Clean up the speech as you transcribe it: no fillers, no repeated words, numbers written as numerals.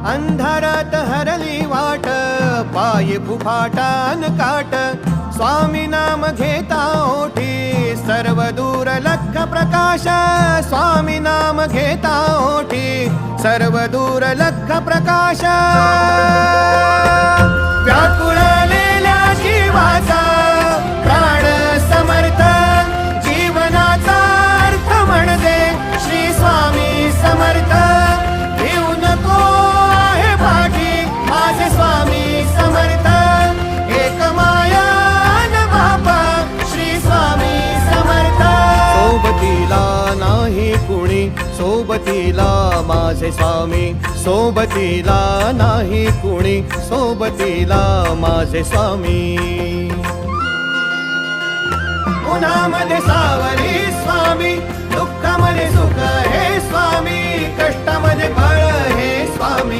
अंधारात हरली वाट, पायी फुफाटान काट, स्वामी नाम घेता ओठी, सर्व दूर लख प्रकाश, स्वामी नाम घेता ओठी, सर्व दूर लख प्रकाश. व्याकुळलेल्या जीवाचा प्राण समर्थ, जीवनाचा अर्थ म्हणजे श्री स्वामी समर्थ. घेऊ नको आहे पाठी माझे स्वामी समर्थ, एक माया न बापा श्री स्वामी समर्थ. सोबतीला नाही कुणी, सोबतीला माझे स्वामी, सोबतीला नाही कुणी, सोबतीला माझे स्वामी. उन्हामध्ये सावली स्वामी, दुःखामध्ये सुख हे स्वामी, कष्टामध्ये बळ हे स्वामी.